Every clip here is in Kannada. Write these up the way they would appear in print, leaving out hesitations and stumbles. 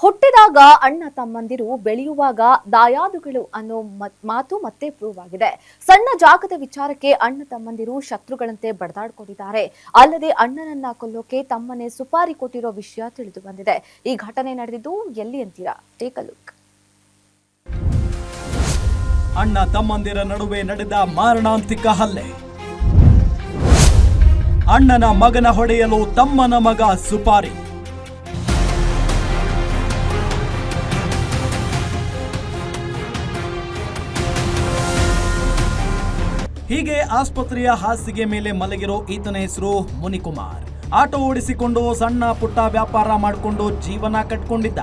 ಹುಟ್ಟಿದಾಗ ಅಣ್ಣ ತಮ್ಮಂದಿರು ಬೆಳೆಯುವಾಗ ದಾಯಾದುಗಳು ಅನ್ನೋ ಮಾತು ಮತ್ತೆ ಪ್ರೂವ್ ಆಗಿದೆ. ಸಣ್ಣ ಜಾಗದ ವಿಚಾರಕ್ಕೆ ಅಣ್ಣ ತಮ್ಮಂದಿರು ಶತ್ರುಗಳಂತೆ ಬಡದಾಡ್ಕೊಂಡಿದ್ದಾರೆ. ಅಲ್ಲದೆ ಅಣ್ಣನನ್ನ ಕೊಲ್ಲೋಕೆ ತಮ್ಮನೆ ಸುಪಾರಿ ಕೊಟ್ಟಿರೋ ವಿಷಯ ತಿಳಿದು ಬಂದಿದೆ. ಈ ಘಟನೆ ನಡೆದಿದ್ದು ಎಲ್ಲಿ ಅಂತೀರಾ? Take a look. ಅಣ್ಣ ತಮ್ಮಂದಿರ ನಡುವೆ ನಡೆದ ಮಾರಣಾಂತಿಕ ಹಲ್ಲೆ. ಅಣ್ಣನ ಮಗನ ಹೊಡೆಯಲು ತಮ್ಮನ ಮಗ ಸುಪಾರಿ. ಹೀಗೆ ಆಸ್ಪತ್ರೆಯ ಹಾಸಿಗೆ ಮೇಲೆ ಮಲಗಿರೋ ಈತನ ಹೆಸರು ಮುನಿಕುಮಾರ್. ಆಟೋ ಓಡಿಸಿಕೊಂಡು ಸಣ್ಣ ಪುಟ್ಟ ವ್ಯಾಪಾರ ಮಾಡಿಕೊಂಡು ಜೀವನ ಕಟ್ಕೊಂಡಿದ್ದ.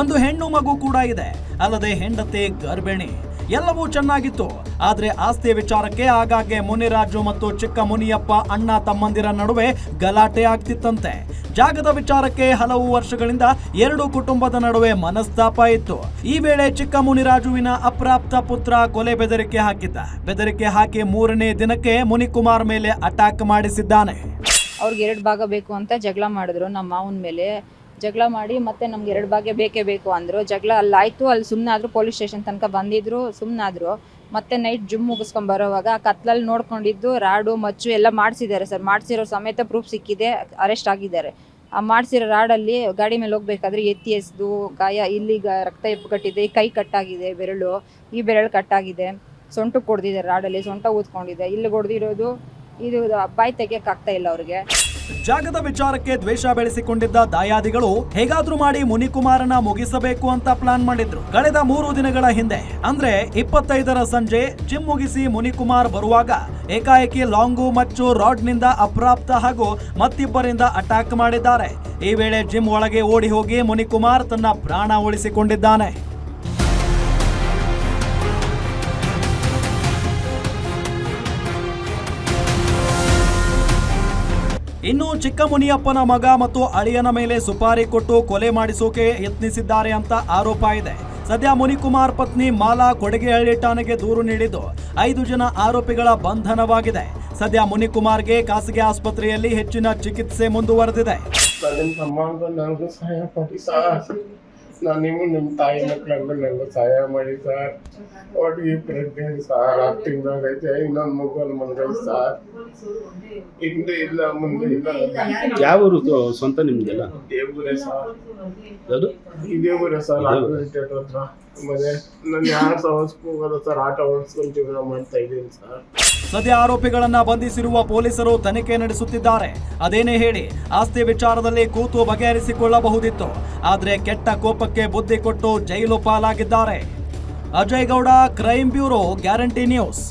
ಒಂದು ಹೆಣ್ಣು ಮಗು ಕೂಡ ಇದೆ. ಅಲ್ಲದೆ ಹೆಂಡತಿ ಗರ್ಭಿಣಿ. ಎಲ್ಲವೂ ಚೆನ್ನಾಗಿತ್ತು. ಆದ್ರೆ ಆಸ್ತಿ ವಿಚಾರಕ್ಕೆ ಆಗಾಗ್ಗೆ ಮುನಿರಾಜು ಮತ್ತು ಚಿಕ್ಕ ಮುನಿಯಪ್ಪ ಅಣ್ಣ ತಮ್ಮಂದಿರ ನಡುವೆ ಗಲಾಟೆ ಆಗ್ತಿತ್ತಂತೆ. ಜಾಗದ ವಿಚಾರಕ್ಕೆ ಹಲವು ವರ್ಷಗಳಿಂದ ಎರಡು ಕುಟುಂಬದ ನಡುವೆ ಮನಸ್ತಾಪ ಇತ್ತು. ಈ ವೇಳೆ ಚಿಕ್ಕ ಮುನಿರಾಜುವಿನ ಅಪ್ರಾಪ್ತ ಪುತ್ರ ಕೊಲೆ ಬೆದರಿಕೆ ಹಾಕಿದ್ದ. ಬೆದರಿಕೆ ಹಾಕಿ 3ನೇ ದಿನಕ್ಕೆ ಮುನಿಕುಮಾರ್ ಮೇಲೆ ಅಟ್ಯಾಕ್ ಮಾಡಿಸಿದ್ದಾನೆ. ಅವ್ರಿಗೆ 2 ಭಾಗ ಬೇಕು ಅಂತ ಜಗಳ ಮಾಡಿದ್ರು. ನಮ್ಮ ಮಾವನ ಮೇಲೆ ಜಗಳ ಮಾಡಿ ಮತ್ತೆ ನಮ್ಗೆ 2 ಭಾಗ ಬೇಕೇ ಬೇಕು ಅಂದ್ರು. ಜಗಳ ಅಲ್ಲಾಯ್ತು. ಅಲ್ಲಿ ಸುಮ್ಮನಾದ್ರು. ಪೊಲೀಸ್ ಸ್ಟೇಷನ್ ತನಕ ಬಂದಿದ್ರು, ಸುಮ್ಮನಾದ್ರು. ಮತ್ತೆ ನೈಟ್ ಜಿಮ್ ಮುಗಿಸ್ಕೊಂಡ್ ಬರೋವಾಗ ಕತ್ಲಲ್ಲಿ ನೋಡ್ಕೊಂಡಿದ್ದು ರಾಡು ಮಚ್ಚು ಎಲ್ಲ ಮಾಡಿಸಿದ್ದಾರೆ ಸರ್. ಮಾಡಿಸಿರೋ ಸಮೇತ ಪ್ರೂಫ್ ಸಿಕ್ಕಿದೆ. ಅರೆಸ್ಟ್ ಆಗಿದ್ದಾರೆ. ಆ ಮಾಡಿಸಿರೋ ರಾಡಲ್ಲಿ ಗಾಡಿ ಮೇಲೆ ಹೋಗ್ಬೇಕಾದ್ರೆ ಎತ್ತಿ ಎಸ್ದು ಗಾಯ. ಇಲ್ಲಿ ರಕ್ತ ಎಪ್ಪುಕಟ್ಟಿದೆ. ಕೈ ಕಟ್ಟಾಗಿದೆ. ಬೆರಳು, ಈ ಬೆರಳು ಕಟ್ಟಾಗಿದೆ. ಸೊಂಟಕ್ಕೆ ಹೊಡೆದಿದೆ. ರಾಡಲ್ಲಿ ಸೊಂಟ ಊದ್ಕೊಂಡಿದೆ. ಇಲ್ಲಿ ಹೊಡೆದಿರೋದು ಇದು ಬಾಯಿ ತೆಗಿಯಕ್ಕಾಗ್ತಾ ಇಲ್ಲ ಅವ್ರಿಗೆ. ಜಾಗದ ವಿಚಾರಕ್ಕೆ ದ್ವೇಷ ಬೆಳೆಸಿಕೊಂಡಿದ್ದ ದಾಯಾದಿಗಳು ಹೇಗಾದ್ರೂ ಮಾಡಿ ಮುನಿಕುಮಾರನ ಮುಗಿಸಬೇಕು ಅಂತ ಪ್ಲಾನ್ ಮಾಡಿದ್ರು. ಕಳೆದ 3 ದಿನಗಳ ಹಿಂದೆ ಅಂದ್ರೆ 25ರ ಸಂಜೆ ಜಿಮ್ ಮುಗಿಸಿ ಮುನಿಕುಮಾರ್ ಬರುವಾಗ ಏಕಾಏಕಿ ಲಾಂಗು ಮತ್ತು ರಾಡ್ ನಿಂದ ಅಪ್ರಾಪ್ತ ಹಾಗೂ ಮತ್ತಿಬ್ಬರಿಂದ ಅಟ್ಯಾಕ್ ಮಾಡಿದ್ದಾರೆ. ಈ ವೇಳೆ ಜಿಮ್ ಒಳಗೆ ಓಡಿ ಹೋಗಿ ಮುನಿಕುಮಾರ್ ತನ್ನ ಪ್ರಾಣ ಉಳಿಸಿಕೊಂಡಿದ್ದಾನೆ. ಇನ್ನು ಚಿಕ್ಕ ಮುನಿಯಪ್ಪನ ಮಗ ಮತ್ತು ಅಳಿಯನ ಮೇಲೆ ಸುಪಾರಿ ಕೊಟ್ಟು ಕೊಲೆ ಮಾಡಿಸೋಕೆ ಯತ್ನಿಸಿದ್ದಾರೆ ಅಂತ ಆರೋಪ ಇದೆ. ಸದ್ಯ ಮುನಿಕುಮಾರ್ ಪತ್ನಿ ಮಾಲಾ ಕೊಡಗೆಹಳ್ಳಿ ಠಾಣೆಗೆ ದೂರು ನೀಡಿದ್ದು 5 ಜನ ಆರೋಪಿಗಳ ಬಂಧನವಾಗಿದೆ. ಸದ್ಯ ಮುನಿಕುಮಾರ್ಗೆ ಖಾಸಗಿ ಆಸ್ಪತ್ರೆಯಲ್ಲಿ ಹೆಚ್ಚಿನ ಚಿಕಿತ್ಸೆ ಮುಂದುವರೆದಿದೆ. ನಾನು ನಿಮ್ಮ ತಾಯಿ ಮಕ್ಕಳಂದ್ರೆ ನನಗೆ ಸಹಾಯ ಮಾಡಿ ಸರ್. ಒಟ್ಟಿಗೆ ಪ್ರೆಗ್ನೆಂಟ್ ಸರ್. 6 ತಿಂಗಳಾಗೈತೆ. ಇನ್ನೊಂದು ಮಗು ಮನ್ಗೈತೆ ಸರ್. ಹಿಂದೆ ಇಲ್ಲ ಮುಂದೆ ಇಲ್ಲ. ಯಾವ ಊರು ಸ್ವಂತ ನಿಮ್ದೆಲ್ಲ? ದೇವರೇ ಸರ್. ಯಾವುದು? ಇದೇ ಊರೇ ಸರ್. ಹತ್ರ ಮನೆ. ನಾನು ಯಾರು ಹೋಗೋದು ಸರ್. ಆಟೋ ಓಡಿಸ್ಕೊಂಡು ಜೀವನ ಮಾಡ್ತಾ ಇದ್ದೀನಿ ಸರ್. ಸದ್ಯ ಆರೋಪಿಗಳನ್ನ ಬಂಧಿಸಿರುವ ಪೊಲೀಸರು ತನಿಖೆ ನಡೆಸುತ್ತಿದ್ದಾರೆ. ಅದೇನೇ ಹೇಳಿ ಆಸ್ತಿ ವಿಚಾರದಲ್ಲಿ ಕೂತು ಬಗೆಹರಿಸಿಕೊಳ್ಳಬಹುದಿತ್ತು. ಆದ್ರೆ ಕೆಟ್ಟ ಕೋಪಕ್ಕೆ ಬುದ್ಧಿ ಕೊಟ್ಟು ಜೈಲು ಪಾಲಾಗಿದ್ದಾರೆ. Ajay Gowda, crime bureau, guarantee news.